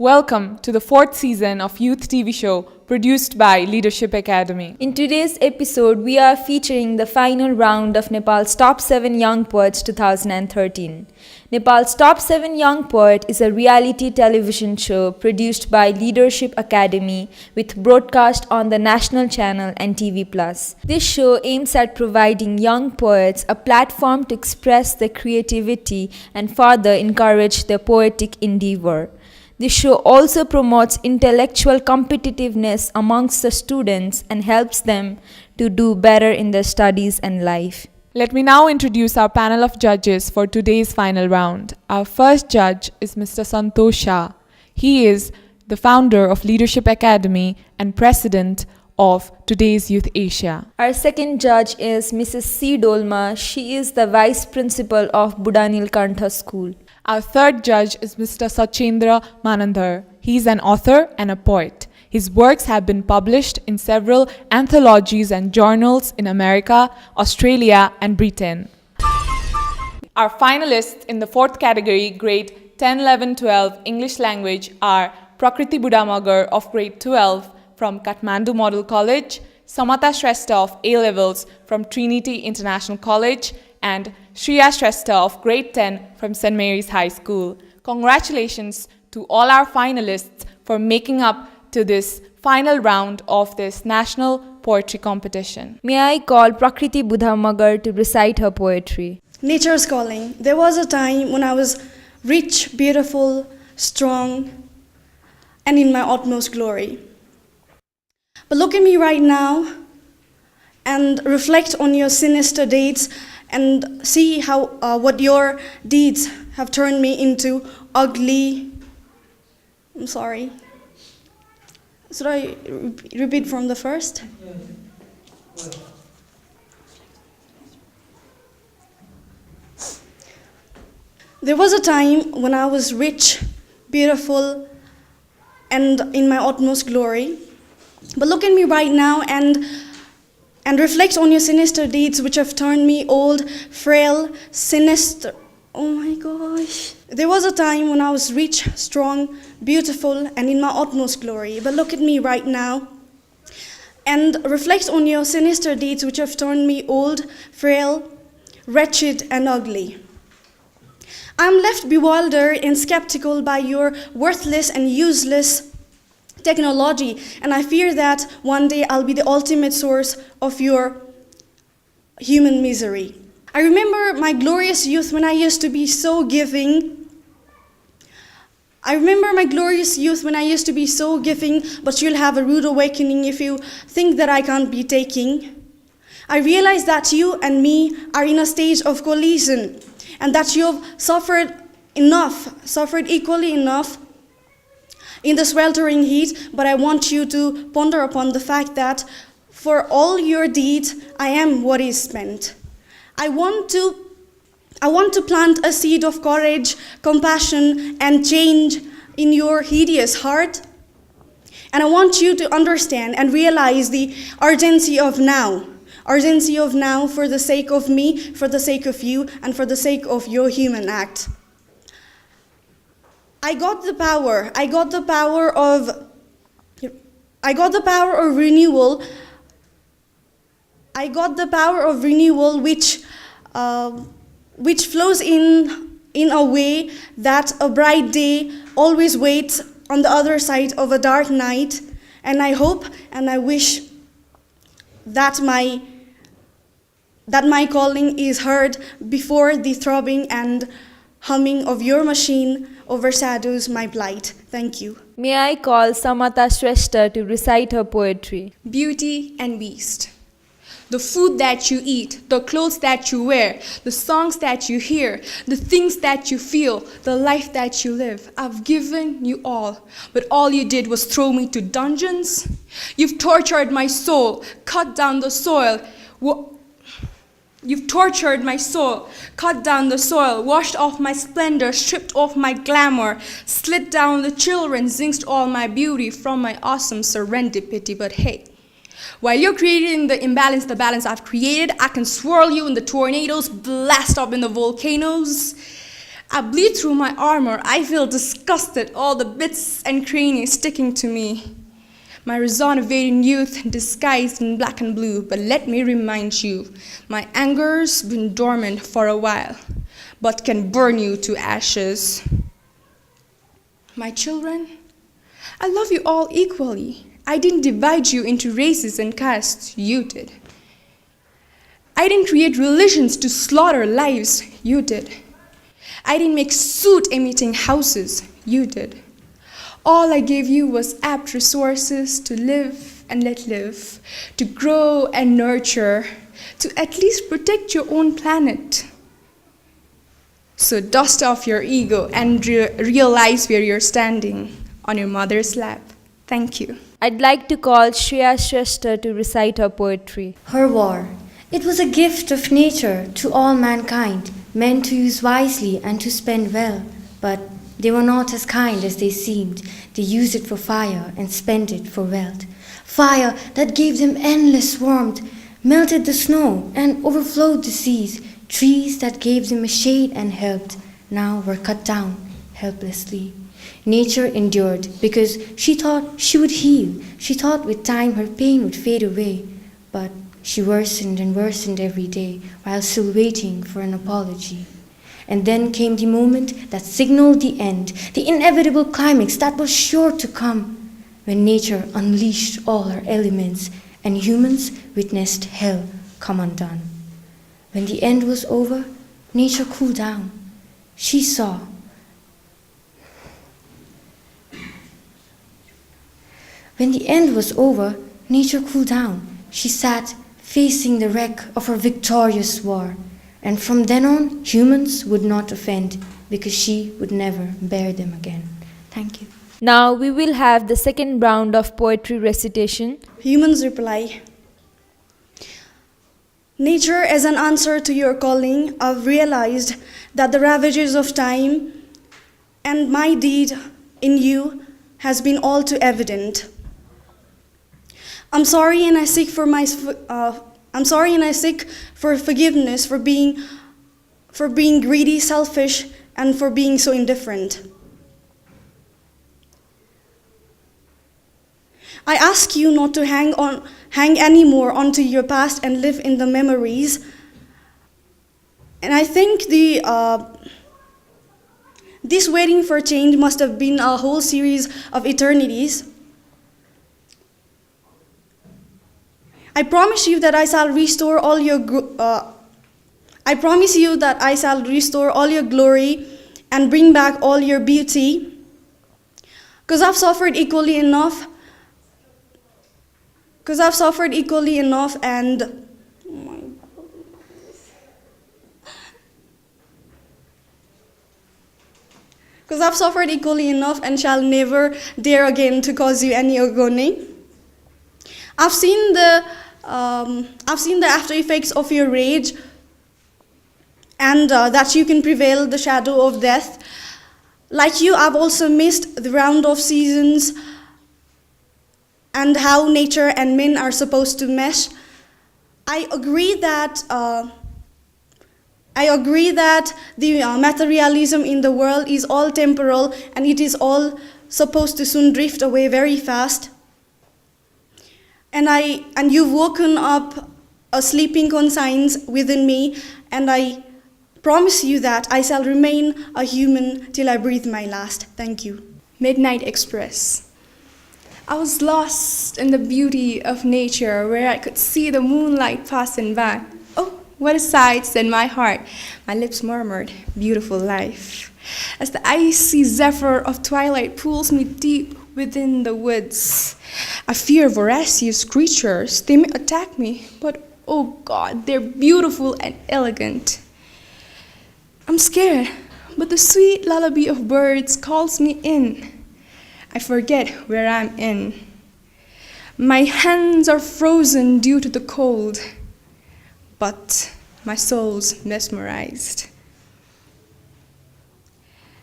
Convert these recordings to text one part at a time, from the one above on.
Welcome to the fourth season of Youth TV show produced by Leadership Academy. In today's episode, we are featuring the final round of Nepal's Top 7 Young Poets 2013. Nepal's Top 7 Young Poet is a reality television show produced by Leadership Academy with broadcast on the national channel and TV+. This show aims at providing young poets a platform to express their creativity and further encourage their poetic endeavor. This show also promotes intellectual competitiveness amongst the students and helps them to do better in their studies and life. Let me now introduce our panel of judges for today's final round. Our first judge is Mr. Santosh Shah. He is the founder of Leadership Academy and president of today's Youth Asia. Our second judge is Mrs. C. Dolma. She is the vice principal of Budanil Kantha School. Our third judge is Mr. Sachendra Manandhar. He is an author and a poet. His works have been published in several anthologies and journals in America, Australia, and Britain. Our finalists in the fourth category, grade 10, 11, 12 English language are Prakriti Budamagar of grade 12 from Kathmandu Model College, Samata Shrestha of A-levels from Trinity International College, and Shriya Shrestha of grade 10 from St. Mary's High School. Congratulations to all our finalists for making up to this final round of this national poetry competition. May I call Prakriti Budhamagar to recite her poetry? Nature's calling. There was a time when I was rich, beautiful, strong, and in my utmost glory. But look at me right now and reflect on your sinister deeds and see how what your deeds have turned me into ugly. I'm sorry. Should I repeat from the first? There was a time when I was rich, beautiful, and in my utmost glory. But look at me right now and reflect on your sinister deeds which have turned me old, frail, sinister. Oh my gosh. There was a time when I was rich, strong, beautiful, and in my utmost glory. But look at me right now and reflect on your sinister deeds which have turned me old, frail, wretched, and ugly. I'm left bewildered and skeptical by your worthless and useless technology, and I fear that one day I'll be the ultimate source of your human misery. I remember my glorious youth when I used to be so giving. But you'll have a rude awakening if you think that I can't be taking. I realize that you and me are in a stage of collision, and that you've suffered equally enough in the sweltering heat, but I want you to ponder upon the fact that for all your deeds, I am what is spent. I want to plant a seed of courage, compassion, and change in your hideous heart. And I want you to understand and realize the urgency of now for the sake of me, for the sake of you, and for the sake of your human act. I got the power of renewal which flows in a way that a bright day always waits on the other side of a dark night, and I hope and I wish that my calling is heard before the throbbing and humming of your machine overshadows my plight. Thank you. May I call Samata Shrestha to recite her poetry? Beauty and beast. The food that you eat, the clothes that you wear, the songs that you hear, the things that you feel, the life that you live. I've given you all, but all you did was throw me to dungeons. You've tortured my soul, cut down the soil. You've tortured my soul, cut down the soil, washed off my splendor, stripped off my glamour, slit down the children, zinxed all my beauty from my awesome serendipity. But hey, while you're creating the imbalance, the balance I've created, I can swirl you in the tornadoes, blast up in the volcanoes. I bleed through my armor. I feel disgusted, all the bits and crannies sticking to me. My resonating youth disguised in black and blue, but let me remind you, my anger's been dormant for a while, but can burn you to ashes. My children, I love you all equally. I didn't divide you into races and castes, you did. I didn't create religions to slaughter lives, you did. I didn't make soot-emitting houses, you did. All I gave you was apt resources to live and let live, to grow and nurture, to at least protect your own planet. So dust off your ego and realize where you're standing, on your mother's lap. Thank you. I'd like to call Shreya Shrestha to recite her poetry. Her war. It was a gift of nature to all mankind, meant to use wisely and to spend well. But they were not as kind as they seemed. They used it for fire and spent it for wealth. Fire that gave them endless warmth, melted the snow and overflowed the seas. Trees that gave them a shade and helped, now were cut down helplessly. Nature endured because she thought she would heal. She thought with time her pain would fade away. But she worsened and worsened every day while still waiting for an apology. And then came the moment that signaled the end, the inevitable climax that was sure to come, when nature unleashed all her elements and humans witnessed hell come undone. When the end was over, nature cooled down. She saw. When the end was over, nature cooled down. She sat facing the wreck of her victorious war. And from then on, humans would not offend because she would never bear them again. Thank you. Now we will have the second round of poetry recitation. Humans reply. Nature, as an answer to your calling, I've realized that the ravages of time and my deed in you has been all too evident. I'm sorry and I seek for forgiveness for being greedy, selfish, and for being so indifferent. I ask you not to hang any more onto your past and live in the memories. And I think this waiting for change must have been a whole series of eternities. I promise you that I shall restore all your glory and bring back all your beauty. Because I've suffered equally enough. And shall never dare again to cause you any agony. I've seen the after effects of your rage, and that you can prevail the shadow of death. Like you, I've also missed the round of seasons and how nature and men are supposed to mesh. I agree that the materialism in the world is all temporal and it is all supposed to soon drift away very fast. And you've woken up a sleeping conscience within me, and I promise you that I shall remain a human till I breathe my last. Thank you. Midnight Express. I was lost in the beauty of nature where I could see the moonlight passing by. Oh, what a sight, said my heart. My lips murmured, beautiful life. As the icy zephyr of twilight pulls me deep within the woods, I fear voracious creatures. They may attack me, but oh God, they're beautiful and elegant. I'm scared, but the sweet lullaby of birds calls me in. I forget where I'm in. My hands are frozen due to the cold, but my soul's mesmerized.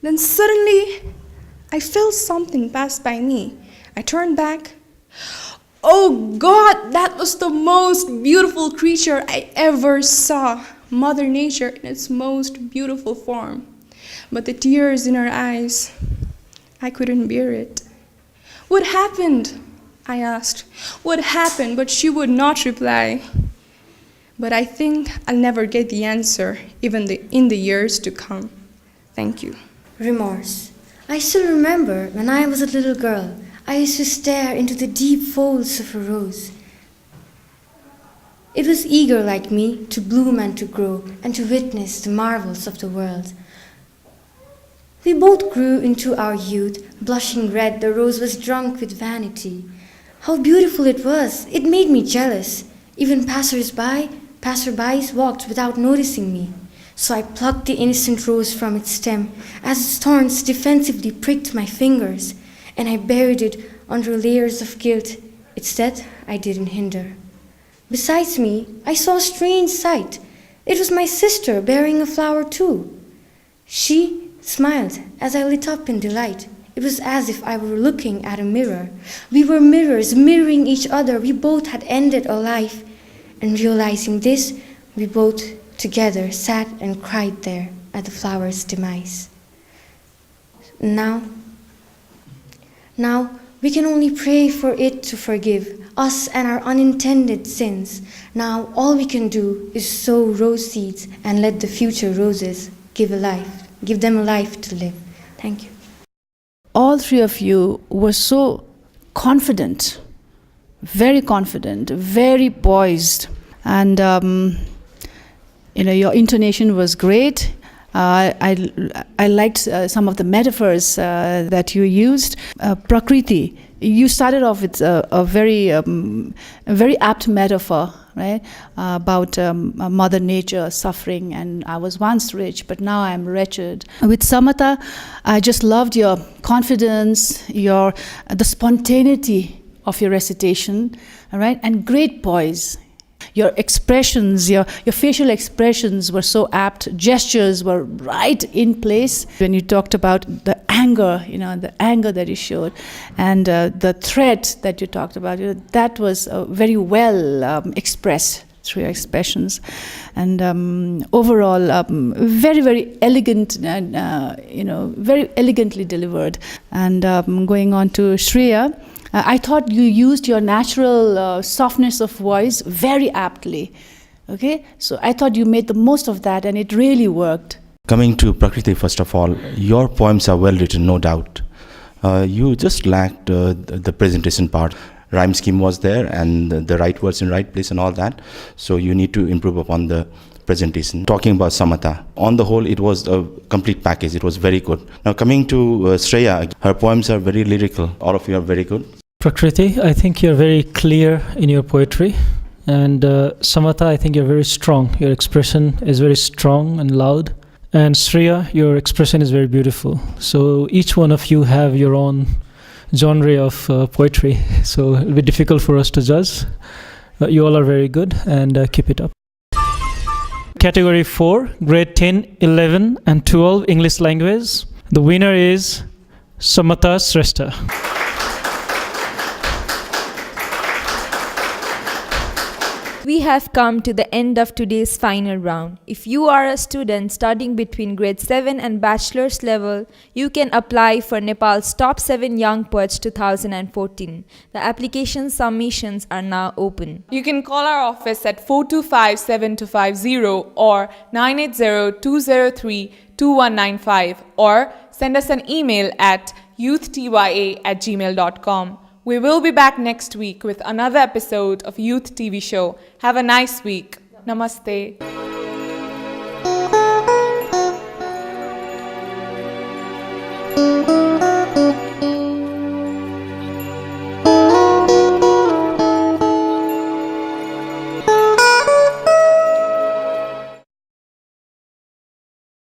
Then suddenly, I felt something pass by me. I turned back. Oh God, that was the most beautiful creature I ever saw. Mother Nature in its most beautiful form. But the tears in her eyes, I couldn't bear it. What happened? I asked. What happened? But she would not reply. But I think I'll never get the answer, even in the years to come. Thank you. Remorse. I still remember when I was a little girl, I used to stare into the deep folds of a rose. It was eager like me to bloom and to grow and to witness the marvels of the world. We both grew into our youth, blushing red, the rose was drunk with vanity. How beautiful it was! It made me jealous. Even passerbys walked without noticing me. So I plucked the innocent rose from its stem as its thorns defensively pricked my fingers, and I buried it under layers of guilt. Its death I didn't hinder. Besides me, I saw a strange sight. It was my sister bearing a flower too. She smiled as I lit up in delight. It was as if I were looking at a mirror. We were mirrors, mirroring each other. We both had ended a life. And realizing this, we both together sat and cried there at the flower's demise. Now, we can only pray for it to forgive us and our unintended sins. Now, all we can do is sow rose seeds and let the future roses give them a life to live. Thank you. All three of you were so confident, very poised, and your intonation was great. I liked some of the metaphors that you used. Prakriti, you started off with a very apt metaphor, right? About Mother Nature suffering, and I was once rich, but now I'm wretched. With Samatha, I just loved your confidence, the spontaneity of your recitation, all right, and great poise. Your expressions, your facial expressions were so apt. Gestures were right in place. When you talked about the anger, the anger that you showed, and the threat that you talked about, that was very well expressed through your expressions. And overall, very elegant, very elegantly delivered. And going on to Shreya, I thought you used your natural softness of voice very aptly. Okay, so I thought you made the most of that, and it really worked. Coming to Prakriti, first of all, your poems are well written, no doubt. You just lacked the presentation part. Rhyme scheme was there, and the right words in right place and all that. So you need to improve upon the presentation. Talking about Samatha, on the whole, it was a complete package. It was very good. Now coming to Shreya, her poems are very lyrical. All of you are very good. Prakriti, I think you're very clear in your poetry. And Samatha, I think you're very strong. Your expression is very strong and loud. And Shreya, your expression is very beautiful. So each one of you have your own genre of poetry. So it'll be difficult for us to judge. You all are very good, and keep it up. Category 4, grade 10, 11 and 12 English language. The winner is Samatha Shrestha. We have come to the end of today's final round. If you are a student studying between grade 7 and bachelor's level, you can apply for Nepal's Top 7 Young Poets 2014. The application submissions are now open. You can call our office at 425-7250 or 980-203-2195 or send us an email at youthtya@gmail.com. We will be back next week with another episode of Youth TV Show. Have a nice week. Namaste.